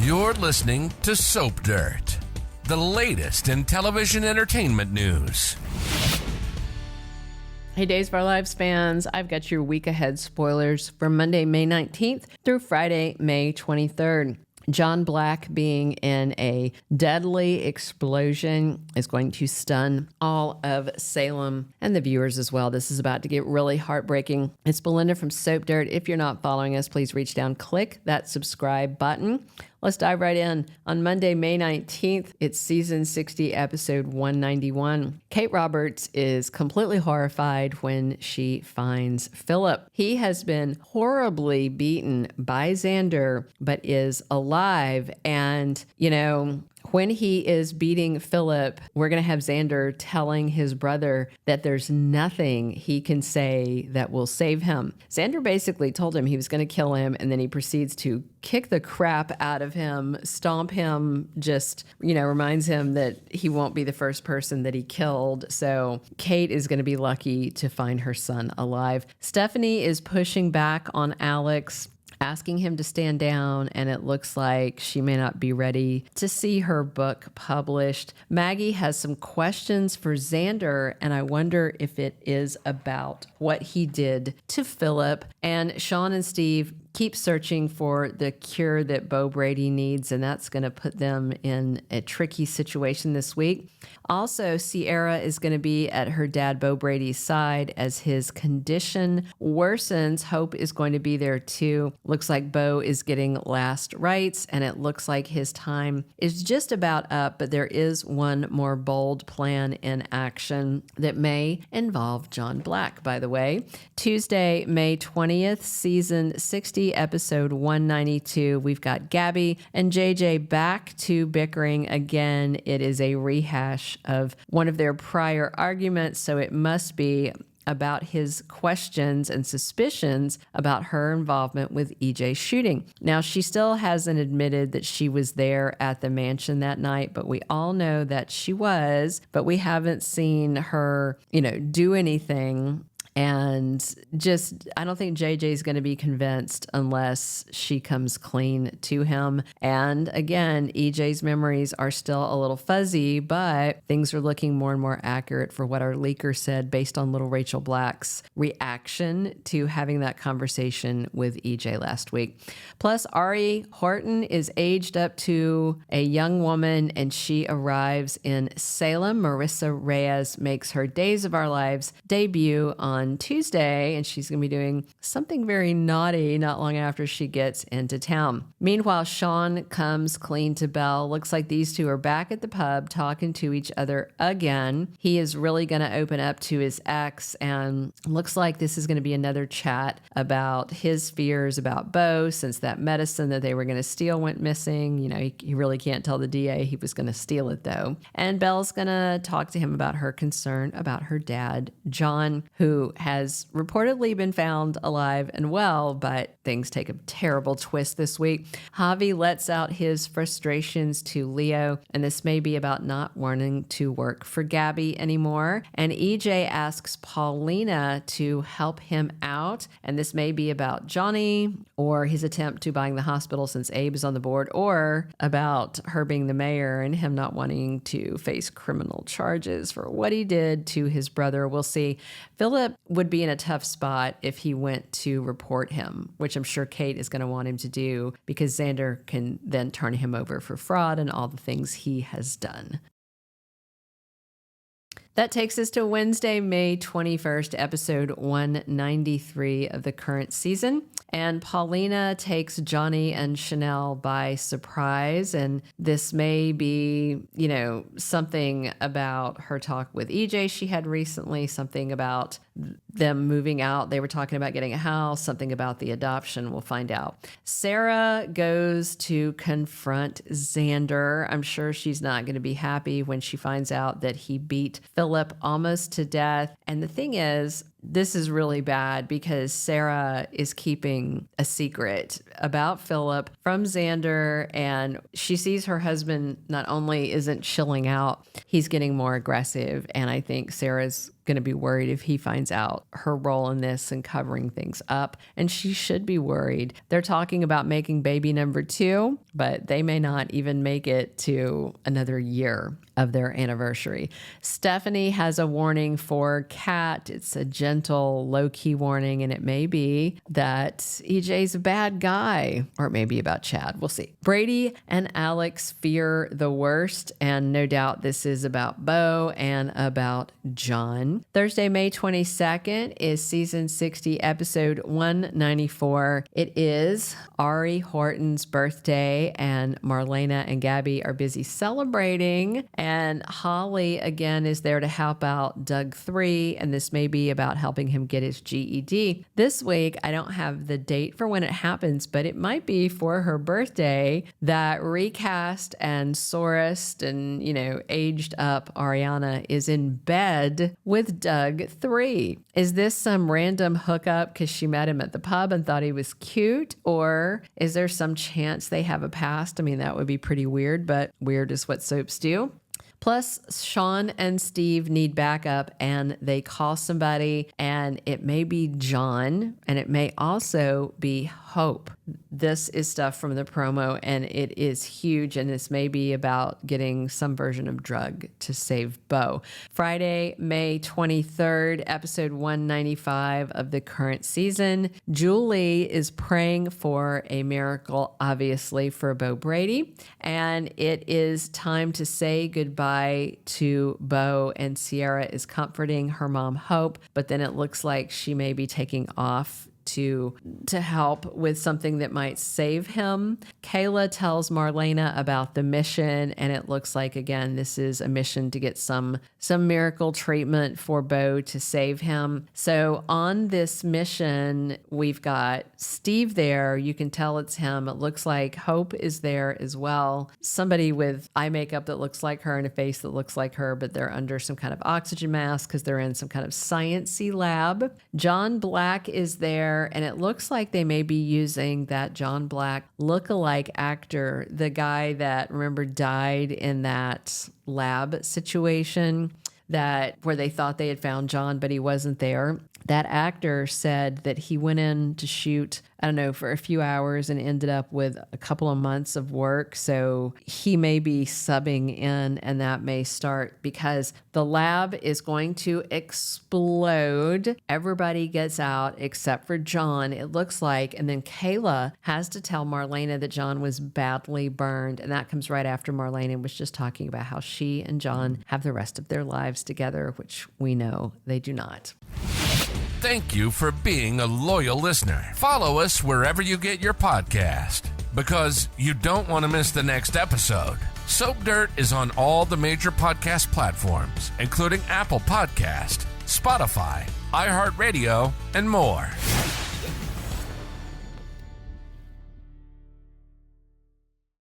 You're listening to Soap Dirt, the latest in television entertainment news. Hey, Days of Our Lives fans, I've got your week ahead spoilers for Monday, May 19th through Friday, May 23rd. John Black being in a deadly explosion is going to stun all of Salem and the viewers as well. This is about to get really heartbreaking. It's Belinda from Soap Dirt. If you're not following us, please reach down, click that subscribe button. Let's dive right in. On Monday, May 19th, it's season 60, episode 191. Kate Roberts is completely horrified when she finds Phillip. He has been horribly beaten by Xander, but is alive. And, when he is beating Phillip, we're going to have Xander telling his brother that there's nothing he can say that will save him. Xander basically told him he was going to kill him, and then he proceeds to kick the crap out of him, stomp him, just, reminds him that he won't be the first person that he killed. So Kate is going to be lucky to find her son alive. Stephanie is pushing back on Alex, asking him to stand down, and it looks like she may not be ready to see her book published. Maggie has some questions for Xander, and I wonder if it is about what he did to Phillip. And Shawn and Steve keep searching for the cure that Bo Brady needs, and that's going to put them in a tricky situation this week. Also, Ciara is going to be at her dad Bo Brady's side as his condition worsens. Hope is going to be there too. Looks like Bo is getting last rites, and it looks like his time is just about up, but there is one more bold plan in action that may involve John Black, by the way. Tuesday, May 20th, season 60, episode 192. We've got Gabby and JJ back to bickering again. It is a rehash of one of their prior arguments, so it must be about his questions and suspicions about her involvement with EJ's shooting. Now, she still hasn't admitted that she was there at the mansion that night, but we all know that she was, but we haven't seen her, do anything. And I don't think JJ's going to be convinced unless she comes clean to him. And again, EJ's memories are still a little fuzzy, but things are looking more and more accurate for what our leaker said based on little Rachel Black's reaction to having that conversation with EJ last week. Plus, Ari Horton is aged up to a young woman, and she arrives in Salem. Marissa Reyes makes her Days of Our Lives debut on Tuesday, and she's going to be doing something very naughty not long after she gets into town. Meanwhile, Shawn comes clean to Belle. Looks like these two are back at the pub talking to each other again. He is really going to open up to his ex, and looks like this is going to be another chat about his fears about Bo, since that medicine that they were going to steal went missing. He really can't tell the DA he was going to steal it, though. And Belle's going to talk to him about her concern about her dad, John, who has reportedly been found alive and well, but things take a terrible twist this week. Javi lets out his frustrations to Leo, and this may be about not wanting to work for Gabby anymore. And EJ asks Paulina to help him out, and this may be about Johnny or his attempt to buying the hospital since Abe is on the board, or about her being the mayor and him not wanting to face criminal charges for what he did to his brother. We'll see. Phillip would be in a tough spot if he went to report him, which I'm sure Kate is going to want him to do, because Xander can then turn him over for fraud and all the things he has done. That takes us to Wednesday, May 21st, episode 193 of the current season. And Paulina takes Johnny and Chanel by surprise. And this may be, something about her talk with EJ she had recently, something about them moving out. They were talking about getting a house, something about the adoption. We'll find out. Sarah goes to confront Xander. I'm sure she's not going to be happy when she finds out that he beat Phillip almost to death. And the thing is, this is really bad because Sarah is keeping a secret about Phillip from Xander, and she sees her husband not only isn't chilling out, he's getting more aggressive. And I think Sarah's going to be worried if he finds out her role in this and covering things up. And she should be worried. They're talking about making baby number 2, but they may not even make it to another year of their anniversary. Stephanie has a warning for Kat. It's a gentle, low-key warning, and it may be that EJ's a bad guy, or it may be about Chad. We'll see. Brady and Alex fear the worst, and no doubt this is about Bo and about John. Thursday, May 22nd is season 60, episode 194. It is Ari Horton's birthday, and Marlena and Gabby are busy celebrating. And Holly, again, is there to help out Doug 3, and this may be about helping him get his GED. This week, I don't have the date for when it happens, but it might be for her birthday that recast and sorest and, aged up Arianna is in bed with Doug 3. Is this some random hookup because she met him at the pub and thought he was cute? Or is there some chance they have a past? I mean, that would be pretty weird, but weird is what soaps do. Plus, Shawn and Steve need backup, and they call somebody, and it may be John, and it may also be Hope. This is stuff from the promo, and it is huge, and this may be about getting some version of drug to save Bo. Friday, May 23rd, episode 195 of the current season. Julie is praying for a miracle, obviously, for Bo Brady, and it is time to say goodbye to Bo, and Ciara is comforting her mom, Hope, but then it looks like she may be taking off to help with something that might save him. Kayla tells Marlena about the mission, and it looks like, again, this is a mission to get some miracle treatment for Bo to save him. So on this mission, we've got Steve there. You can tell it's him. It looks like Hope is there as well. Somebody with eye makeup that looks like her and a face that looks like her, but they're under some kind of oxygen mask because they're in some kind of science-y lab. John Black is there, and it looks like they may be using that John Black look-alike actor, the guy that, remember, died in that lab situation where they thought they had found John, but he wasn't there. That actor said that he went in to shoot, for a few hours and ended up with a couple of months of work. So he may be subbing in, and that may start because the lab is going to explode. Everybody gets out except for John, it looks like. And then Kayla has to tell Marlena that John was badly burned. And that comes right after Marlena was just talking about how she and John have the rest of their lives together, which we know they do not. Thank you for being a loyal listener. Follow us wherever you get your podcast, because you don't want to miss the next episode. Soap Dirt is on all the major podcast platforms, including Apple Podcast, Spotify, iHeartRadio, and more.